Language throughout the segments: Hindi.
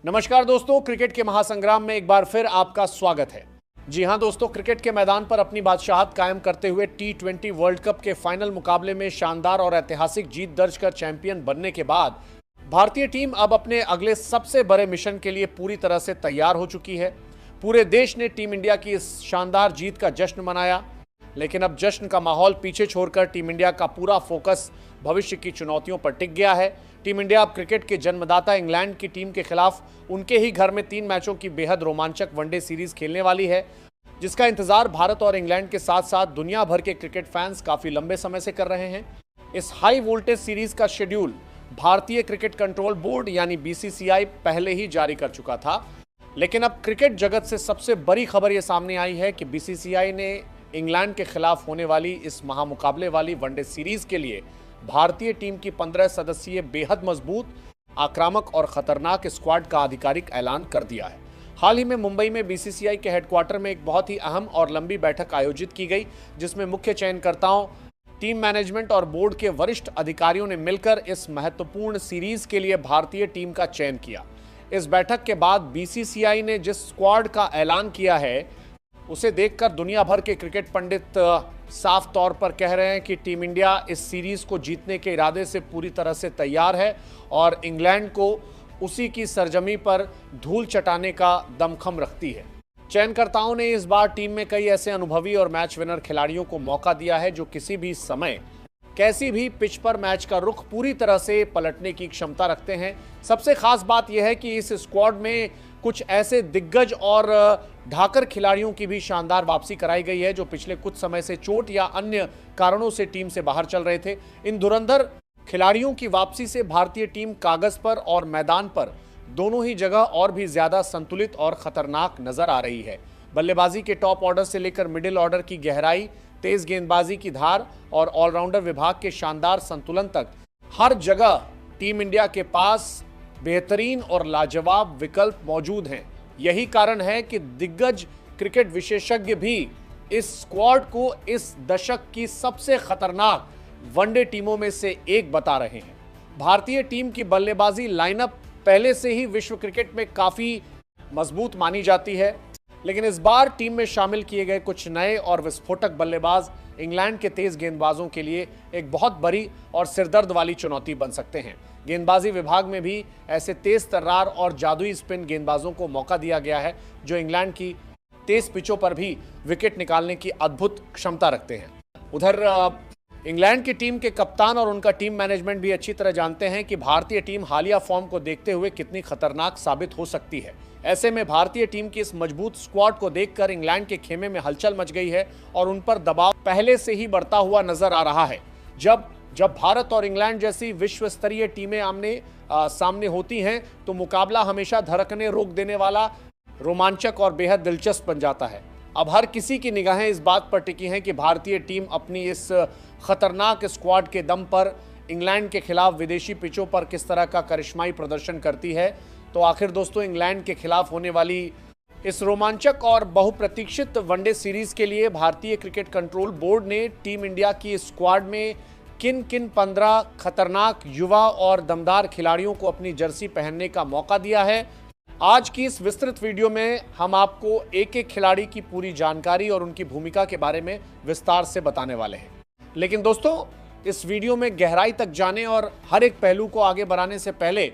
नमस्कार दोस्तों, क्रिकेट के महासंग्राम में एक बार फिर आपका स्वागत है। जी हां दोस्तों, क्रिकेट के मैदान पर अपनी बादशाहत कायम करते हुए T20 वर्ल्ड कप के फाइनल मुकाबले में शानदार और ऐतिहासिक जीत दर्ज कर चैंपियन बनने के बाद भारतीय टीम अब अपने अगले सबसे बड़े मिशन के लिए पूरी तरह से तैयार हो चुकी है। पूरे देश ने टीम इंडिया की इस शानदार जीत का जश्न मनाया, लेकिन अब जश्न का माहौल पीछे छोड़कर टीम इंडिया का पूरा फोकस भविष्य की चुनौतियों पर टिक गया है। टीम इंडिया अब क्रिकेट के जन्मदाता इंग्लैंड की टीम के खिलाफ उनके ही घर में 3 मैचों की बेहद रोमांचक वनडे सीरीज खेलने वाली है, जिसका इंतजार भारत और इंग्लैंड के साथ साथ दुनिया भर के क्रिकेट फैंस काफी लंबे समय से कर रहे हैं। इस हाई वोल्टेज सीरीज का शेड्यूल भारतीय क्रिकेट कंट्रोल बोर्ड यानी BCCI पहले ही जारी कर चुका था, लेकिन अब क्रिकेट जगत से सबसे बड़ी खबर यह सामने आई है कि BCCI ने इंग्लैंड के खिलाफ होने वाली इस महामुकाबले वाली वनडे सीरीज के लिए भारतीय टीम की 15 सदस्यीय बेहद मजबूत, आक्रामक और खतरनाक स्क्वाड का आधिकारिक ऐलान कर दिया है। हाल ही में मुंबई में BCCI के हेडक्वार्टर में एक बहुत ही अहम और लंबी बैठक आयोजित की गई, जिसमें मुख्य चयनकर्ताओं, टीम मैनेजमेंट और बोर्ड के वरिष्ठ अधिकारियों ने मिलकर इस महत्वपूर्ण सीरीज के लिए भारतीय टीम का चयन किया। इस बैठक के बाद BCCI ने जिस स्क्वाड का ऐलान किया है, उसे देखकर दुनिया भर के क्रिकेट पंडित साफ तौर पर कह रहे हैं कि टीम इंडिया इस सीरीज को जीतने के इरादे से पूरी तरह से तैयार है और इंग्लैंड को उसी की सरजमी पर धूल चटाने का दमखम रखती है। चयनकर्ताओं ने इस बार टीम में कई ऐसे अनुभवी और मैच विनर खिलाड़ियों को मौका दिया है जो किसी भी समय कैसी भी पिच पर मैच का रुख पूरी तरह से पलटने की क्षमता रखते हैं। सबसे खास बात यह है कि इस स्क्वाड में कुछ ऐसे दिग्गज और ढाकर खिलाड़ियों की भी शानदार वापसी कराई गई है जो पिछले कुछ समय से चोट या अन्य कारणों से टीम से बाहर चल रहे थे। इन धुरंधर खिलाड़ियों की वापसी से भारतीय टीम कागज पर और मैदान पर दोनों ही जगह और भी ज्यादा संतुलित और खतरनाक नजर आ रही है। बल्लेबाजी के टॉप ऑर्डर से लेकर मिडिल ऑर्डर की गहराई, तेज गेंदबाजी की धार और ऑलराउंडर विभाग के शानदार संतुलन तक हर जगह टीम इंडिया के पास बेहतरीन और लाजवाब विकल्प मौजूद हैं। यही कारण है कि दिग्गज क्रिकेट विशेषज्ञ भी इस स्क्वाड को इस दशक की सबसे खतरनाक वनडे टीमों में से एक बता रहे हैं। भारतीय टीम की बल्लेबाजी लाइनअप पहले से ही विश्व क्रिकेट में काफी मजबूत मानी जाती है, लेकिन इस बार टीम में शामिल किए गए कुछ नए और विस्फोटक बल्लेबाज इंग्लैंड के तेज गेंदबाजों के लिए एक बहुत बड़ी और सिरदर्द वाली चुनौती बन सकते हैं। गेंदबाजी विभाग में भी ऐसे तेज तर्रार और जादुई स्पिन गेंदबाजों को मौका दिया गया है जो इंग्लैंड की तेज पिचों पर भी विकेट निकालने की अद्भुत क्षमता रखते हैं। उधर इंग्लैंड की टीम के कप्तान और उनका टीम मैनेजमेंट भी अच्छी तरह जानते हैं कि भारतीय टीम हालिया फॉर्म को देखते हुए कितनी खतरनाक साबित हो सकती है। ऐसे में भारतीय टीम की इस मजबूत स्क्वाड को देखकर इंग्लैंड के खेमे में हलचल मच गई है और उन पर दबाव पहले से ही बढ़ता हुआ नजर आ रहा है। जब भारत और इंग्लैंड जैसी विश्व स्तरीय टीमें आमने सामने होती हैं तो मुकाबला हमेशा धड़कने रोक देने वाला, रोमांचक और बेहद दिलचस्प बन जाता है। अब हर किसी की निगाहें इस बात पर टिकी हैं कि भारतीय टीम अपनी इस खतरनाक स्क्वाड के दम पर इंग्लैंड के खिलाफ विदेशी पिचों पर किस तरह का करिश्माई प्रदर्शन करती है। तो आखिर दोस्तों, इंग्लैंड के खिलाफ होने वाली इस रोमांचक और बहुप्रतीक्षित वनडे सीरीज के लिए भारतीय क्रिकेट कंट्रोल बोर्ड ने टीम इंडिया की स्क्वाड में किन 15 खतरनाक युवा और दमदार खिलाड़ियों को अपनी जर्सी पहनने का मौका दिया है। आज की इस विस्तृत वीडियो में हम आपको एक एक खिलाड़ी की पूरी जानकारी और उनकी भूमिका के बारे में विस्तार से बताने वाले हैं। लेकिन दोस्तों, इस वीडियो में गहराई तक जाने और हर एक पहलू को आगे बढ़ाने से पहले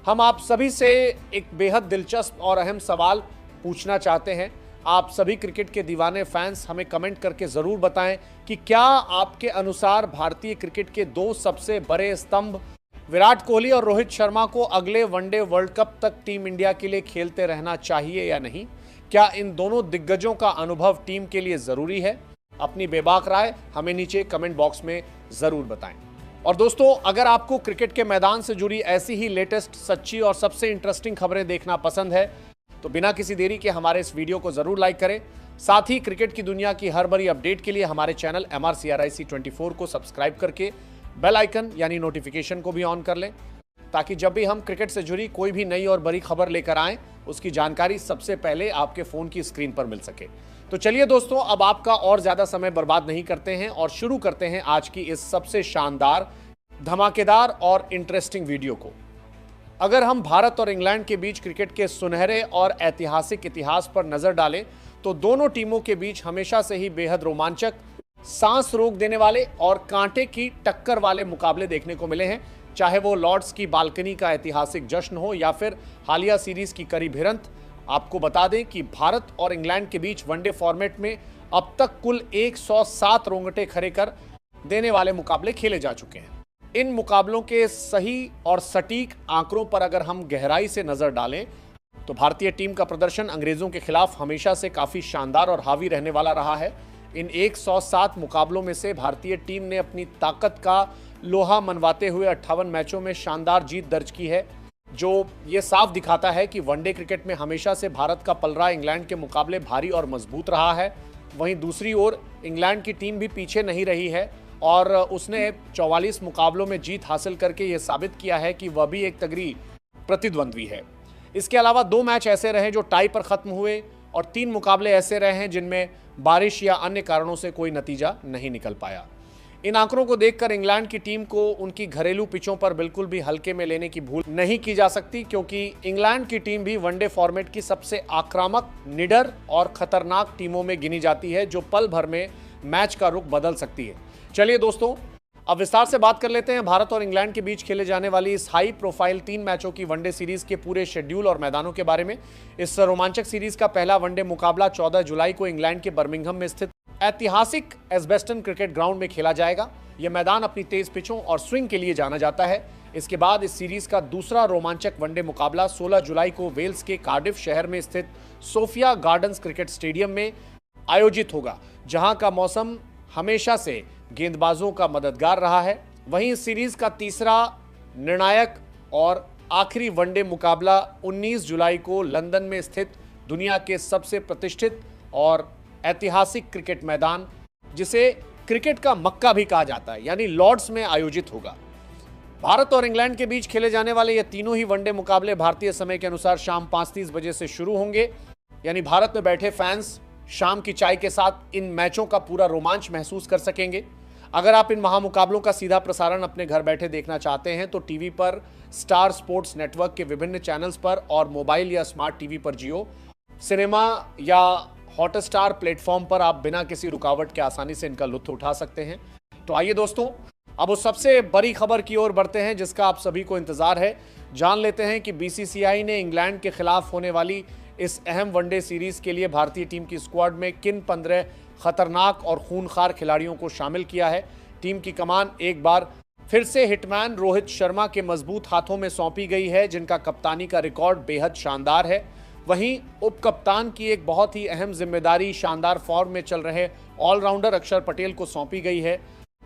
हम आप सभी से एक बेहद दिलचस्प और अहम सवाल पूछना चाहते हैं। आप सभी क्रिकेट के दीवाने फैंस हमें कमेंट करके ज़रूर बताएं कि क्या आपके अनुसार भारतीय क्रिकेट के 2 सबसे बड़े स्तंभ विराट कोहली और रोहित शर्मा को अगले वनडे वर्ल्ड कप तक टीम इंडिया के लिए खेलते रहना चाहिए या नहीं? क्या इन दोनों दिग्गजों का अनुभव टीम के लिए ज़रूरी है? अपनी बेबाक राय हमें नीचे कमेंट बॉक्स में ज़रूर बताएं। और दोस्तों, अगर आपको क्रिकेट के मैदान से जुड़ी ऐसी ही लेटेस्ट, सच्ची और सबसे इंटरेस्टिंग खबरें देखना पसंद है तो बिना किसी देरी के हमारे इस वीडियो को जरूर लाइक करें। साथ ही क्रिकेट की दुनिया की हर बड़ी अपडेट के लिए हमारे चैनल MRCRIC 24 को सब्सक्राइब करके बेल आइकन यानी नोटिफिकेशन को भी ऑन कर लें, ताकि जब भी हम क्रिकेट से जुड़ी कोई भी नई और बड़ी खबर लेकर आएं उसकी जानकारी सबसे पहले आपके फ़ोन की स्क्रीन पर मिल सके। तो चलिए दोस्तों, अब आपका और ज़्यादा समय बर्बाद नहीं करते हैं और शुरू करते हैं आज की इस सबसे शानदार, धमाकेदार और इंटरेस्टिंग वीडियो को। अगर हम भारत और इंग्लैंड के बीच क्रिकेट के सुनहरे और ऐतिहासिक इतिहास पर नजर डालें तो दोनों टीमों के बीच हमेशा से ही बेहद रोमांचक, सांस रोक देने वाले और कांटे की टक्कर वाले मुकाबले देखने को मिले हैं, चाहे वो लॉर्ड्स की बालकनी का ऐतिहासिक जश्न हो या फिर हालिया सीरीज की कड़ी भिड़ंत। आपको बता दें कि भारत और इंग्लैंड के बीच वनडे फॉर्मेट में अब तक कुल 107 रोंगटे खड़े कर देने वाले मुकाबले खेले जा चुके हैं। इन मुकाबलों के सही और सटीक आंकड़ों पर अगर हम गहराई से नजर डालें तो भारतीय टीम का प्रदर्शन अंग्रेजों के खिलाफ हमेशा से काफी शानदार और हावी रहने वाला रहा है। इन 107 मुकाबलों में से भारतीय टीम ने अपनी ताकत का लोहा मनवाते हुए 58 मैचों में शानदार जीत दर्ज की है, जो ये साफ दिखाता है कि वनडे क्रिकेट में हमेशा से भारत का पलड़ा इंग्लैंड के मुकाबले भारी और मजबूत रहा है। वहीं दूसरी ओर इंग्लैंड की टीम भी पीछे नहीं रही है और उसने 44 मुकाबलों में जीत हासिल करके ये साबित किया है कि वह भी एक तगड़ी प्रतिद्वंद्वी है। इसके अलावा 2 मैच ऐसे रहे जो टाई पर खत्म हुए और 3 मुकाबले ऐसे रहे हैं जिनमें बारिश या अन्य कारणों से कोई नतीजा नहीं निकल पाया। इन आंकड़ों को देखकर इंग्लैंड की टीम को उनकी घरेलू पिचों पर बिल्कुल भी हल्के में लेने की भूल नहीं की जा सकती, क्योंकि इंग्लैंड की टीम भी वनडे फॉर्मेट की सबसे आक्रामक, निडर और खतरनाक टीमों में गिनी जाती है, जो पल भर में मैच का रुख बदल सकती है। चलिए दोस्तों, अब विस्तार से बात कर लेते हैं भारत और इंग्लैंड के बीच खेले जाने वाली इस हाई प्रोफाइल 3 मैचों की वनडे सीरीज के पूरे शेड्यूल और मैदानों के बारे में। इस रोमांचक सीरीज का पहला वनडे मुकाबला 14 जुलाई को इंग्लैंड के बर्मिंघम में स्थित ऐतिहासिक एजबेस्टन क्रिकेट ग्राउंड में खेला जाएगा। यह मैदान अपनी तेज पिचों और स्विंग के लिए जाना जाता है। इसके बाद इस सीरीज का दूसरा रोमांचक वनडे मुकाबला 16 जुलाई को वेल्स के कार्डिफ शहर में स्थित सोफिया गार्डन्स क्रिकेट स्टेडियम में आयोजित होगा, जहां का मौसम हमेशा से गेंदबाजों का मददगार रहा है। वहीं इस सीरीज का तीसरा निर्णायक और आखिरी वनडे मुकाबला 19 जुलाई को लंदन में स्थित दुनिया के सबसे प्रतिष्ठित और ऐतिहासिक क्रिकेट मैदान, जिसे क्रिकेट का मक्का भी कहा जाता है, यानी लॉर्ड्स में आयोजित होगा। भारत और इंग्लैंड के बीच खेले जाने वाले ये तीनों ही वनडे मुकाबले भारतीय समय के अनुसार शाम 5:30 बजे से शुरू होंगे, यानी भारत में बैठे फैंस शाम की चाय के साथ इन मैचों का पूरा रोमांच महसूस कर सकेंगे। अगर आप इन महामुकाबलों का सीधा प्रसारण अपने घर बैठे देखना चाहते हैं तो टीवी पर स्टार स्पोर्ट्स नेटवर्क के विभिन्न चैनल्स पर और मोबाइल या स्मार्ट टीवी पर जियो सिनेमा या हॉटस्टार प्लेटफॉर्म पर आप बिना किसी रुकावट के आसानी से इनका लुत्फ उठा सकते हैं। तो आइए दोस्तों, अब उस सबसे बड़ी खबर की ओर बढ़ते हैं जिसका आप सभी को इंतजार है। जान लेते हैं कि बीसीसीआई ने इंग्लैंड के खिलाफ होने वाली इस अहम वनडे सीरीज के लिए भारतीय टीम की स्क्वाड में किन 15 खतरनाक और खूनखार खिलाड़ियों को शामिल किया है। टीम की कमान एक बार फिर से हिटमैन रोहित शर्मा के मजबूत हाथों में सौंपी गई है, जिनका कप्तानी का रिकॉर्ड बेहद शानदार है। वहीं उप कप्तान की एक बहुत ही अहम जिम्मेदारी शानदार फॉर्म में चल रहे ऑलराउंडर अक्षर पटेल को सौंपी गई है,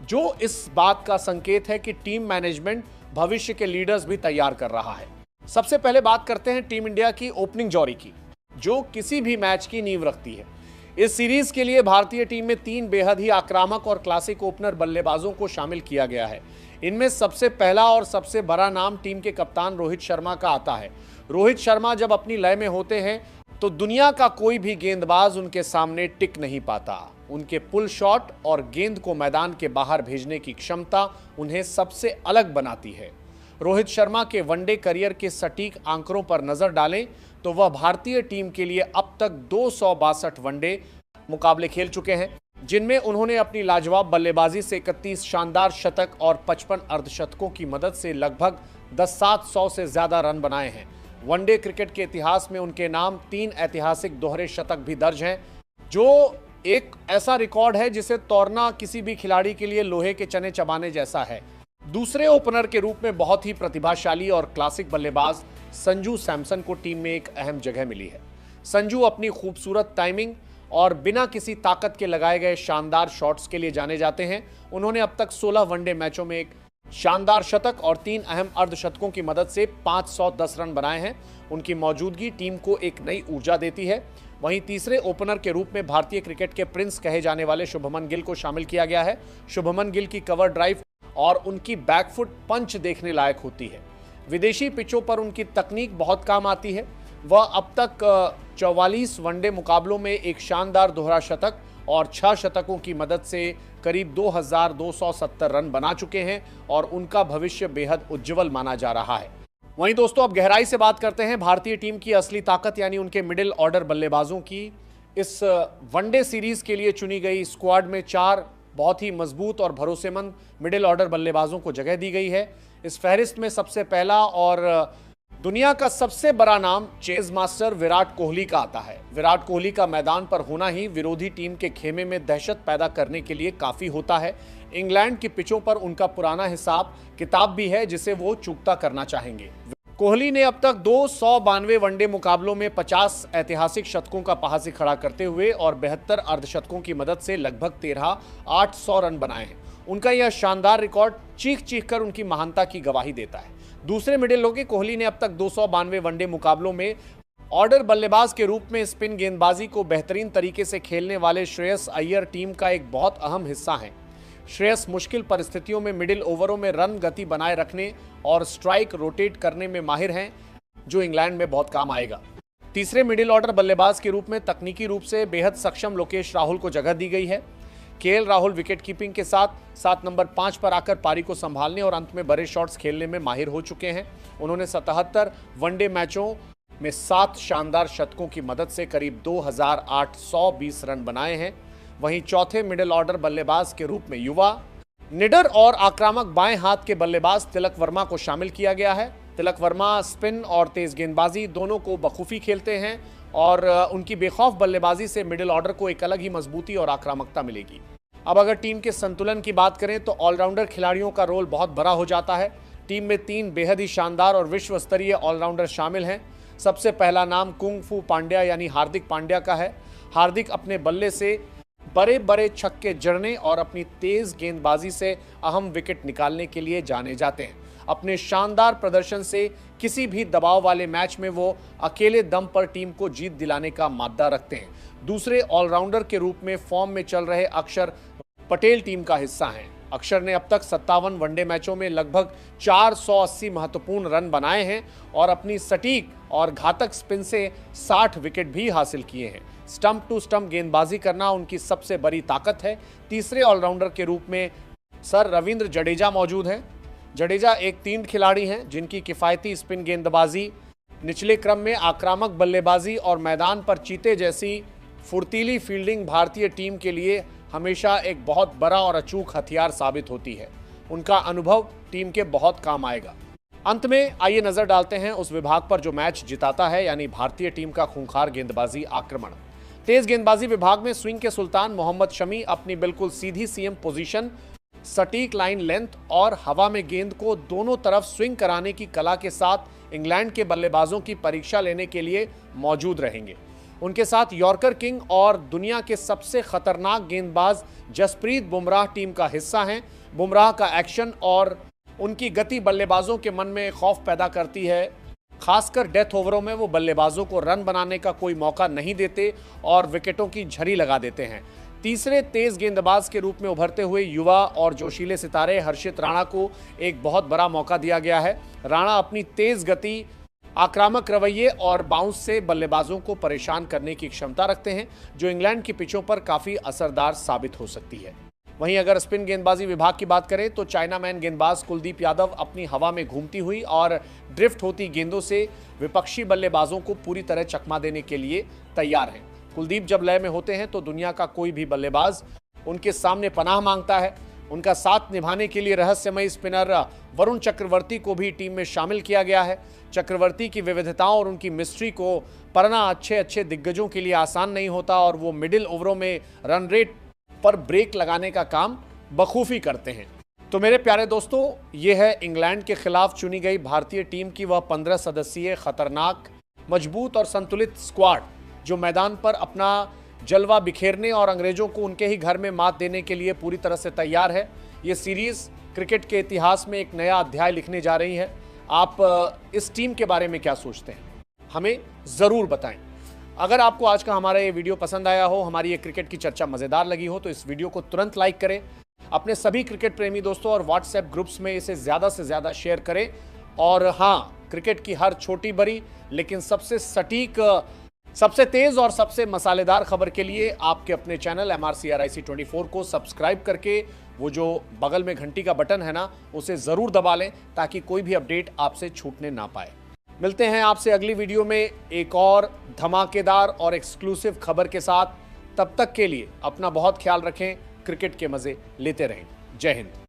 जो इस बात का संकेत है कि टीम मैनेजमेंट भविष्य के लीडर्स भी तैयार कर रहा है। सबसे पहले बात करते हैं टीम इंडिया की ओपनिंग जोड़ी की, जो किसी भी मैच की नींव रखती है। इस सीरीज के लिए भारतीय टीम में 3 बेहद ही आक्रामक और क्लासिक ओपनर बल्लेबाजों को शामिल किया गया है। इनमें सबसे पहला और सबसे बड़ा नाम टीम के कप्तान रोहित शर्मा का आता है। रोहित शर्मा जब अपनी लय में होते हैं तो दुनिया का कोई भी गेंदबाज उनके सामने टिक नहीं पाता। उनके पुल शॉट और गेंद को मैदान के बाहर भेजने की क्षमता उन्हें सबसे अलग बनाती है। रोहित शर्मा के वनडे करियर के सटीक आंकड़ों पर नजर डालें तो वह भारतीय टीम के लिए अब तक 262 वनडे मुकाबले खेल चुके हैं, जिनमें उन्होंने अपनी लाजवाब बल्लेबाजी से 31 शानदार शतक और 55 अर्धशतकों की मदद से लगभग 700 से ज्यादा रन बनाए हैं। वनडे क्रिकेट के इतिहास में उनके नाम 3 ऐतिहासिक दोहरे शतक भी दर्ज हैं, जो एक ऐसा रिकॉर्ड है जिसे तोड़ना किसी भी खिलाड़ी के लिए लोहे के चने चबाने जैसा है। दूसरे ओपनर के रूप में बहुत ही प्रतिभाशाली और क्लासिक बल्लेबाज संजू सैमसन को टीम में एक अहम जगह मिली है। संजू अपनी खूबसूरत टाइमिंग और बिना किसी ताकत के लगाए गए शानदार शॉट्स के लिए जाने जाते हैं। उन्होंने अब तक 16 वनडे मैचों में एक शानदार शतक और 3 अहम अर्धशतकों की मदद से 510 रन बनाए हैं। उनकी मौजूदगी टीम को एक नई ऊर्जा देती है। वहीं तीसरे ओपनर के रूप में भारतीय क्रिकेट के प्रिंस कहे जाने वाले शुभमन गिल को शामिल किया गया है। शुभमन गिल की कवर ड्राइव और उनकी बैकफुट पंच देखने लायक होती है। विदेशी पिचों पर उनकी तकनीक बहुत काम आती है। वह अब तक 44 वनडे मुकाबलों में एक शानदार दोहरा शतक और 6 शतकों की मदद से करीब 2270 रन बना चुके हैं और उनका भविष्य बेहद उज्जवल माना जा रहा है। वहीं दोस्तों अब गहराई से बात करते हैं भारतीय टीम की असली ताकत यानी उनके मिडिल ऑर्डर बल्लेबाजों की। इस वनडे सीरीज के लिए चुनी गई स्क्वाड में 4 बहुत ही मजबूत और भरोसेमंद मिडिल ऑर्डर बल्लेबाजों को जगह दी गई है। इस फहरिस्त में सबसे पहला और दुनिया का सबसे बड़ा नाम चेज मास्टर विराट कोहली का आता है। विराट कोहली का मैदान पर होना ही विरोधी टीम के खेमे में दहशत पैदा करने के लिए काफी होता है। इंग्लैंड की पिचों पर उनका पुराना हिसाब किताब भी है जिसे वो चूकता करना चाहेंगे। कोहली ने अब तक 292 वनडे मुकाबलों में 50 ऐतिहासिक शतकों का पहासी खड़ा करते हुए और 72 अर्धशतकों की मदद से लगभग 800 रन बनाए हैं। उनका यह शानदार रिकॉर्ड चीख चीख कर उनकी महानता की गवाही देता है। दूसरे मिडिल होके कोहली ने अब तक 292 वनडे मुकाबलों में ऑर्डर बल्लेबाज के रूप में स्पिन गेंदबाजी को बेहतरीन तरीके से खेलने वाले श्रेयस अय्यर टीम का एक बहुत अहम हिस्सा हैं। श्रेयस मुश्किल परिस्थितियों में मिडिल ओवरों में रन गति बनाए रखने और स्ट्राइक रोटेट करने में माहिर हैं, जो इंग्लैंड में बहुत काम आएगा। तीसरे मिडिल ऑर्डर बल्लेबाज के रूप में तकनीकी रूप से बेहद सक्षम लोकेश राहुल को जगह दी गई है। केएल राहुल विकेट कीपिंग के साथ नंबर 5 पर आकर पारी को संभालने और अंत में बड़े शॉट्स खेलने में माहिर हो चुके हैं। उन्होंने 77 वनडे मैचों में 7 शानदार शतकों की मदद से करीब 2820 रन बनाए हैं। वहीं चौथे मिडिल ऑर्डर बल्लेबाज के रूप में युवा निडर और आक्रामक बाएं हाथ के बल्लेबाज तिलक वर्मा को शामिल किया गया है। तिलक वर्मा स्पिन और तेज गेंदबाजी दोनों को बखूबी खेलते हैं और उनकी बेखौफ बल्लेबाजी से मिडिल ऑर्डर को एक अलग ही मजबूती और आक्रामकता मिलेगी। अब अगर टीम के संतुलन की बात करें तो ऑलराउंडर खिलाड़ियों का रोल बहुत बड़ा हो जाता है। टीम में 3 बेहद ही शानदार और विश्व स्तरीय ऑलराउंडर शामिल हैं। सबसे पहला नाम कुंग फू पांड्या यानी हार्दिक पांड्या का है। हार्दिक अपने बल्ले से बड़े बड़े छक्के जड़ने और अपनी तेज गेंदबाजी से अहम विकेट निकालने के लिए जाने जाते हैं। अपने शानदार प्रदर्शन से किसी भी दबाव वाले मैच में वो अकेले दम पर टीम को जीत दिलाने का मादा रखते हैं। दूसरे ऑलराउंडर के रूप में फॉर्म में चल रहे अक्षर पटेल टीम का हिस्सा हैं। अक्षर ने अब तक 57 वनडे मैचों में लगभग 480 महत्वपूर्ण रन बनाए हैं और अपनी सटीक और घातक स्पिन से 60 विकेट भी हासिल किए हैं। स्टंप टू स्टंप गेंदबाजी करना उनकी सबसे बड़ी ताकत है। तीसरे ऑलराउंडर के रूप में सर रविंद्र जडेजा मौजूद हैं। जडेजा एक तीव्र खिलाड़ी हैं जिनकी किफ़ायती स्पिन गेंदबाजी, निचले क्रम में आक्रामक बल्लेबाजी और मैदान पर चीते जैसी फुर्तीली फील्डिंग भारतीय टीम के लिए हमेशा एक बहुत बड़ा और अचूक हथियार साबित होती है। उनका अनुभव टीम के बहुत काम आएगा। अंत में आइए नजर डालते हैं उस विभाग पर जो मैच जिताता है, यानी भारतीय टीम का खूंखार गेंदबाजी आक्रमण। तेज गेंदबाजी विभाग में स्विंग के सुल्तान मोहम्मद शमी अपनी बिल्कुल सीधी सीएम पोजीशन, सटीक लाइन लेंथ और हवा में गेंद को दोनों तरफ स्विंग कराने की कला के साथ इंग्लैंड के बल्लेबाजों की परीक्षा लेने के लिए मौजूद रहेंगे। उनके साथ यॉर्कर किंग और दुनिया के सबसे खतरनाक गेंदबाज जसप्रीत बुमराह टीम का हिस्सा हैं। बुमराह का एक्शन और उनकी गति बल्लेबाजों के मन में खौफ पैदा करती है। खासकर डेथ ओवरों में वो बल्लेबाजों को रन बनाने का कोई मौका नहीं देते और विकेटों की झड़ी लगा देते हैं। तीसरे तेज गेंदबाज के रूप में उभरते हुए युवा और जोशीले सितारे हर्षित राणा को एक बहुत बड़ा मौका दिया गया है। राणा अपनी तेज गति, आक्रामक रवैये और बाउंस से बल्लेबाजों को परेशान करने की क्षमता रखते हैं, जो इंग्लैंड की पिचों पर काफी असरदार साबित हो सकती है। वहीं अगर स्पिन गेंदबाजी विभाग की बात करें तो चाइनामैन गेंदबाज कुलदीप यादव अपनी हवा में घूमती हुई और ड्रिफ्ट होती गेंदों से विपक्षी बल्लेबाजों को पूरी तरह चकमा देने के लिए तैयार हैं। कुलदीप जब लय में होते हैं तो दुनिया का कोई भी बल्लेबाज उनके सामने पनाह मांगता है। उनका साथ निभाने के लिए रहस्यमयी स्पिनर वरुण चक्रवर्ती को भी टीम में शामिल किया गया है। चक्रवर्ती की विविधताओं और उनकी मिस्ट्री को पढ़ना अच्छे दिग्गजों के लिए आसान नहीं होता और वो मिडिल ओवरों में रन रेट पर ब्रेक लगाने का काम बखूबी करते हैं। तो मेरे प्यारे दोस्तों, ये है इंग्लैंड के खिलाफ चुनी गई भारतीय टीम की वह 15 सदस्यीय खतरनाक, मजबूत और संतुलित स्क्वाड जो मैदान पर अपना जलवा बिखेरने और अंग्रेजों को उनके ही घर में मात देने के लिए पूरी तरह से तैयार है। ये सीरीज क्रिकेट के इतिहास में एक नया अध्याय लिखने जा रही है। आप इस टीम के बारे में क्या सोचते हैं, हमें ज़रूर बताएं। अगर आपको आज का हमारा ये वीडियो पसंद आया हो, हमारी ये क्रिकेट की चर्चा मज़ेदार लगी हो, तो इस वीडियो को तुरंत लाइक करें। अपने सभी क्रिकेट प्रेमी दोस्तों और व्हाट्सएप ग्रुप्स में इसे ज़्यादा से ज़्यादा शेयर करें। और हाँ, क्रिकेट की हर छोटी बड़ी लेकिन सबसे सटीक सबसे तेज और सबसे मसालेदार खबर के लिए आपके अपने चैनल MRCRIC 24 को सब्सक्राइब करके वो जो बगल में घंटी का बटन है ना, उसे जरूर दबा लें ताकि कोई भी अपडेट आपसे छूटने ना पाए। मिलते हैं आपसे अगली वीडियो में एक और धमाकेदार और एक्सक्लूसिव खबर के साथ। तब तक के लिए अपना बहुत ख्याल रखें, क्रिकेट के मजे लेते रहें। जय हिंद।